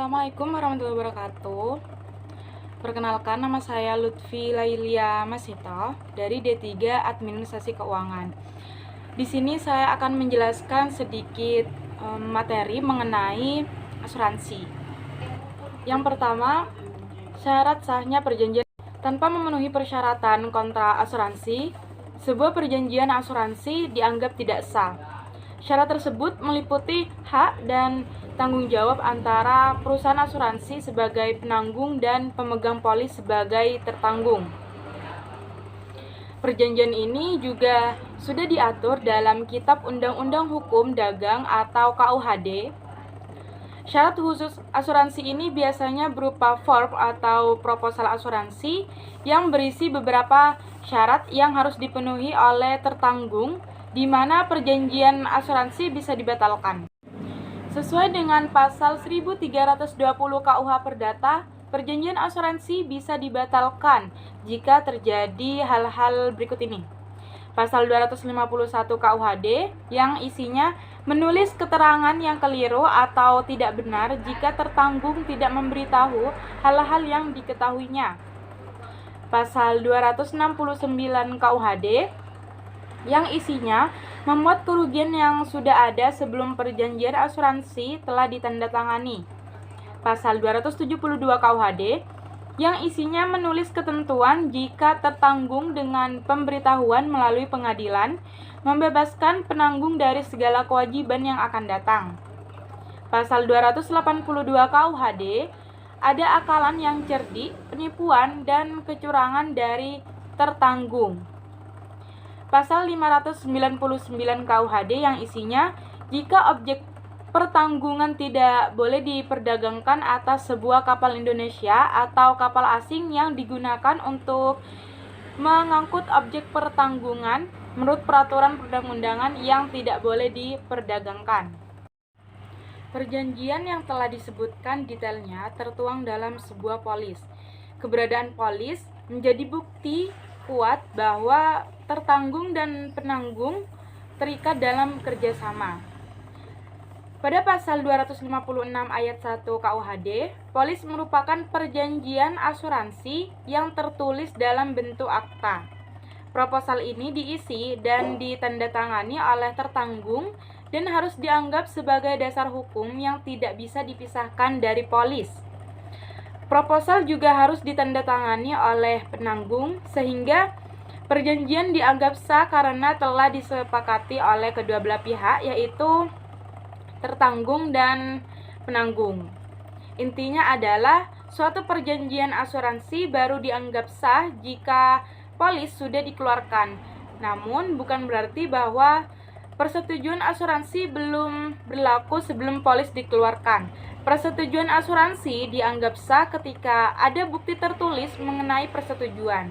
Assalamualaikum warahmatullahi wabarakatuh. Perkenalkan, nama saya Lutfi Lailia Masito dari D3 Administrasi Keuangan. Di sini saya akan menjelaskan sedikit materi mengenai asuransi. Yang pertama, syarat sahnya perjanjian. Tanpa memenuhi persyaratan kontrak asuransi, sebuah perjanjian asuransi dianggap tidak sah. Syarat tersebut meliputi hak dan tanggung jawab antara perusahaan asuransi sebagai penanggung dan pemegang polis sebagai tertanggung. Perjanjian ini juga sudah diatur dalam Kitab Undang-Undang Hukum Dagang atau KUHD. Syarat khusus asuransi ini biasanya berupa form atau proposal asuransi yang berisi beberapa syarat yang harus dipenuhi oleh tertanggung, di mana perjanjian asuransi bisa dibatalkan. Sesuai dengan pasal 1320 KUH Perdata, perjanjian asuransi bisa dibatalkan jika terjadi hal-hal berikut ini. Pasal 251 KUHD yang isinya menulis keterangan yang keliru atau tidak benar jika tertanggung tidak memberitahu hal-hal yang diketahuinya. Pasal 269 KUHD yang isinya memuat kerugian yang sudah ada sebelum perjanjian asuransi telah ditandatangani. Pasal 272 KUHD yang isinya menulis ketentuan jika tertanggung dengan pemberitahuan melalui pengadilan, membebaskan penanggung dari segala kewajiban yang akan datang. Pasal 282 KUHD ada akalan yang cerdik, penipuan, dan kecurangan dari tertanggung. Pasal 599 KUHD yang isinya jika objek pertanggungan tidak boleh diperdagangkan atas sebuah kapal Indonesia atau kapal asing yang digunakan untuk mengangkut objek pertanggungan menurut peraturan perundang-undangan yang tidak boleh diperdagangkan. Perjanjian yang telah disebutkan detailnya tertuang dalam sebuah polis. Keberadaan polis menjadi bukti kuat bahwa tertanggung dan penanggung terikat dalam kerjasama. Pada pasal 256 ayat 1 KUHD, polis merupakan perjanjian asuransi yang tertulis dalam bentuk akta. Proposal ini diisi dan ditandatangani oleh tertanggung dan harus dianggap sebagai dasar hukum yang tidak bisa dipisahkan dari polis. Proposal juga harus ditandatangani oleh penanggung sehingga perjanjian dianggap sah karena telah disepakati oleh kedua belah pihak, yaitu tertanggung dan penanggung. Intinya adalah suatu perjanjian asuransi baru dianggap sah jika polis sudah dikeluarkan. Namun bukan berarti bahwa persetujuan asuransi belum berlaku sebelum polis dikeluarkan. Persetujuan asuransi dianggap sah ketika ada bukti tertulis mengenai persetujuan.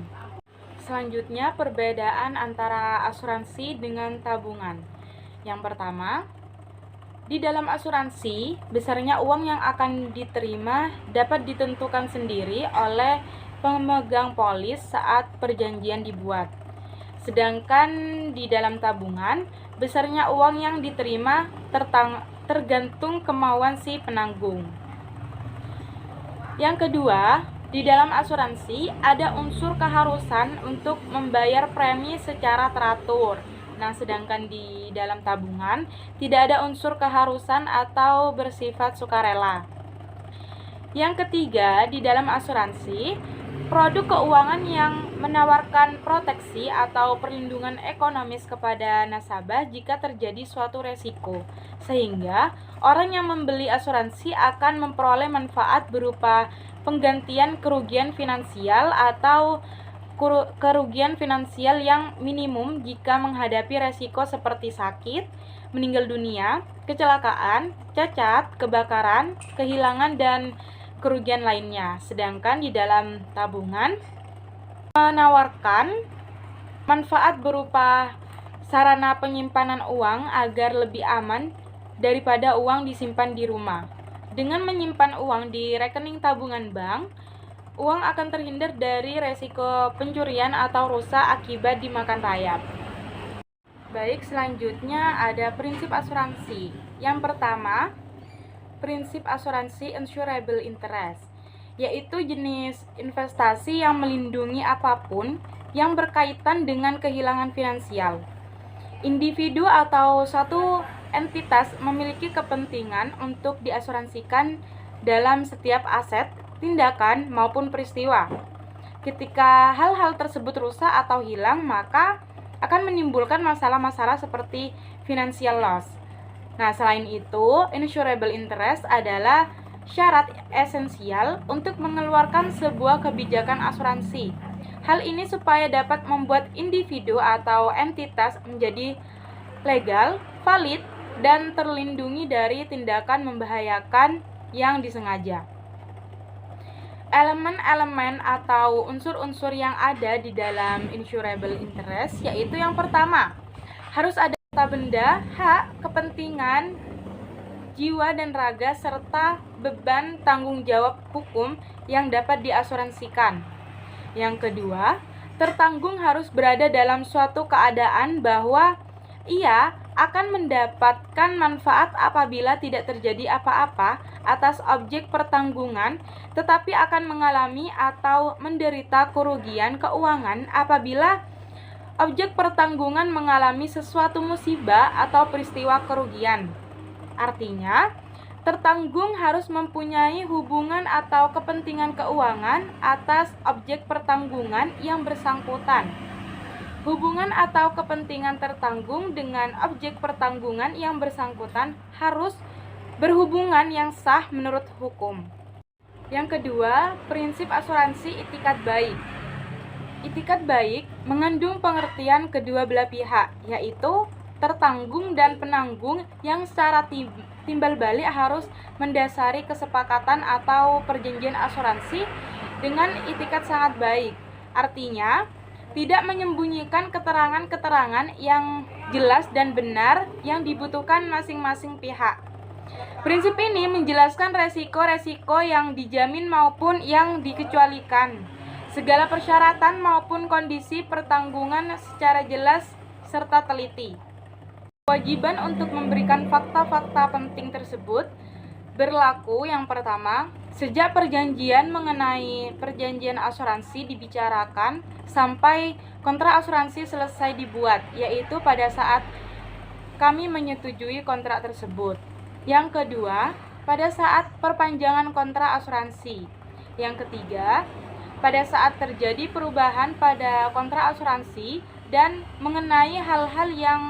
Selanjutnya, perbedaan antara asuransi dengan tabungan. Yang pertama, di dalam asuransi, besarnya uang yang akan diterima dapat ditentukan sendiri oleh pemegang polis saat perjanjian dibuat. Sedangkan di dalam tabungan, besarnya uang yang diterima tergantung kemauan si penanggung. Yang kedua, di dalam asuransi ada unsur keharusan untuk membayar premi secara teratur. Nah, sedangkan di dalam tabungan tidak ada unsur keharusan atau bersifat sukarela. Yang ketiga, di dalam asuransi, produk keuangan yang menawarkan proteksi atau perlindungan ekonomis kepada nasabah jika terjadi suatu resiko, sehingga orang yang membeli asuransi akan memperoleh manfaat berupa penggantian kerugian finansial atau kerugian finansial yang minimum jika menghadapi resiko seperti sakit, meninggal dunia, kecelakaan, cacat, kebakaran, kehilangan, dan kerugian lainnya. Sedangkan di dalam tabungan menawarkan manfaat berupa sarana penyimpanan uang agar lebih aman daripada uang disimpan di rumah. Dengan menyimpan uang di rekening tabungan bank, uang akan terhindar dari resiko pencurian atau rusak akibat dimakan rayap. Baik, selanjutnya ada prinsip asuransi. Yang pertama, prinsip asuransi insurable interest, yaitu jenis investasi yang melindungi apapun yang berkaitan dengan kehilangan finansial. Individu atau suatu entitas memiliki kepentingan untuk diasuransikan dalam setiap aset, tindakan, maupun peristiwa. Ketika hal-hal tersebut rusak atau hilang, maka akan menimbulkan masalah-masalah seperti financial loss. Nah, selain itu, insurable interest adalah syarat esensial untuk mengeluarkan sebuah kebijakan asuransi. Hal ini supaya dapat membuat individu atau entitas menjadi legal, valid, dan terlindungi dari tindakan membahayakan yang disengaja. Elemen-elemen atau unsur-unsur yang ada di dalam insurable interest yaitu yang pertama, harus ada harta benda, hak, kepentingan, jiwa dan raga, serta beban tanggung jawab hukum yang dapat diasuransikan. Yang kedua, tertanggung harus berada dalam suatu keadaan bahwa ia akan mendapatkan manfaat apabila tidak terjadi apa-apa atas objek pertanggungan, tetapi akan mengalami atau menderita kerugian keuangan apabila objek pertanggungan mengalami sesuatu musibah atau peristiwa kerugian. Artinya, tertanggung harus mempunyai hubungan atau kepentingan keuangan atas objek pertanggungan yang bersangkutan. Hubungan atau kepentingan tertanggung dengan objek pertanggungan yang bersangkutan harus berhubungan yang sah menurut hukum. Yang kedua, prinsip asuransi itikat baik. Itikat baik mengandung pengertian kedua belah pihak, yaitu tertanggung dan penanggung yang secara timbal balik harus mendasari kesepakatan atau perjanjian asuransi dengan itikat sangat baik. Artinya, tidak menyembunyikan keterangan-keterangan yang jelas dan benar yang dibutuhkan masing-masing pihak. Prinsip ini menjelaskan resiko-resiko yang dijamin maupun yang dikecualikan, segala persyaratan maupun kondisi pertanggungan secara jelas serta teliti. Kewajiban untuk memberikan fakta-fakta penting tersebut berlaku yang pertama, sejak perjanjian mengenai perjanjian asuransi dibicarakan sampai kontrak asuransi selesai dibuat, yaitu pada saat kami menyetujui kontrak tersebut. Yang kedua, pada saat perpanjangan kontrak asuransi. Yang ketiga, pada saat terjadi perubahan pada kontrak asuransi dan mengenai hal-hal yang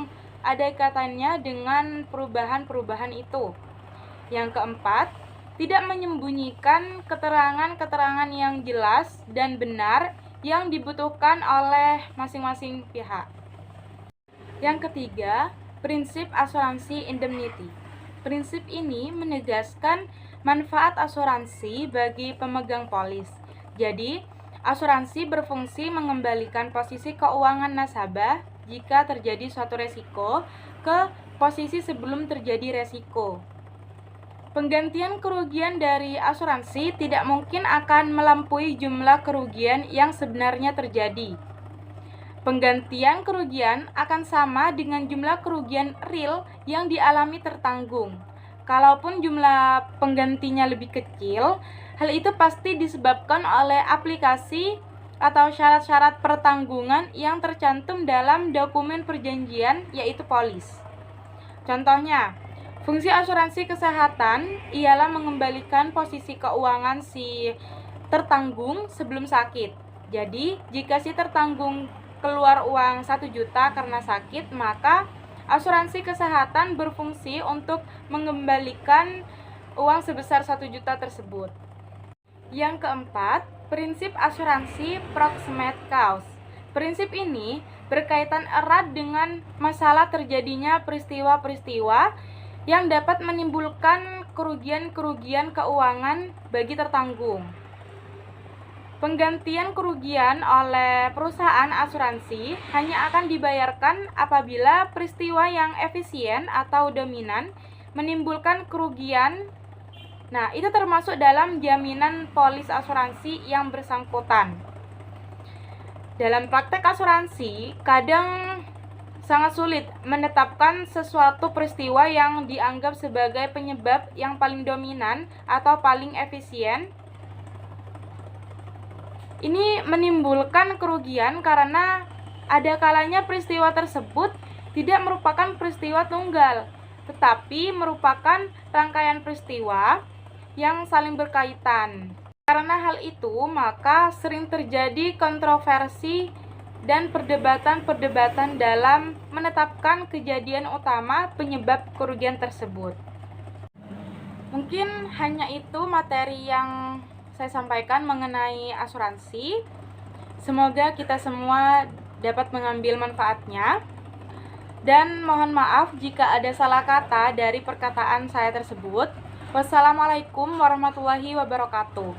ada kaitannya dengan perubahan-perubahan itu. Yang keempat, tidak menyembunyikan keterangan-keterangan yang jelas dan benar yang dibutuhkan oleh masing-masing pihak. Yang ketiga, prinsip asuransi indemnity. Prinsip ini menegaskan manfaat asuransi bagi pemegang polis. Jadi, asuransi berfungsi mengembalikan posisi keuangan nasabah jika terjadi suatu resiko ke posisi sebelum terjadi resiko. Penggantian kerugian dari asuransi tidak mungkin akan melampaui jumlah kerugian yang sebenarnya terjadi. Penggantian kerugian akan sama dengan jumlah kerugian real yang dialami tertanggung. Kalaupun jumlah penggantinya lebih kecil, hal itu pasti disebabkan oleh aplikasi atau syarat-syarat pertanggungan yang tercantum dalam dokumen perjanjian, yaitu polis. Contohnya, fungsi asuransi kesehatan ialah mengembalikan posisi keuangan si tertanggung sebelum sakit. Jadi, jika si tertanggung keluar uang 1 juta karena sakit, maka asuransi kesehatan berfungsi untuk mengembalikan uang sebesar 1 juta tersebut. Yang keempat, prinsip asuransi proximate cause. Prinsip ini berkaitan erat dengan masalah terjadinya peristiwa-peristiwa yang dapat menimbulkan kerugian-kerugian keuangan bagi tertanggung. Penggantian kerugian oleh perusahaan asuransi hanya akan dibayarkan apabila peristiwa yang efisien atau dominan menimbulkan kerugian. Nah, itu termasuk dalam jaminan polis asuransi yang bersangkutan. Dalam praktek asuransi, kadang sangat sulit menetapkan sesuatu peristiwa yang dianggap sebagai penyebab yang paling dominan atau paling efisien. Ini menimbulkan kerugian karena ada kalanya peristiwa tersebut tidak merupakan peristiwa tunggal, tetapi merupakan rangkaian peristiwa yang saling berkaitan. Karena hal itu, maka sering terjadi kontroversi dan perdebatan-perdebatan dalam menetapkan kejadian utama penyebab kerugian tersebut. Mungkin hanya itu materi yang saya sampaikan mengenai asuransi. Semoga kita semua dapat mengambil manfaatnya. Dan mohon maaf jika ada salah kata dari perkataan saya tersebut. Wassalamualaikum warahmatullahi wabarakatuh.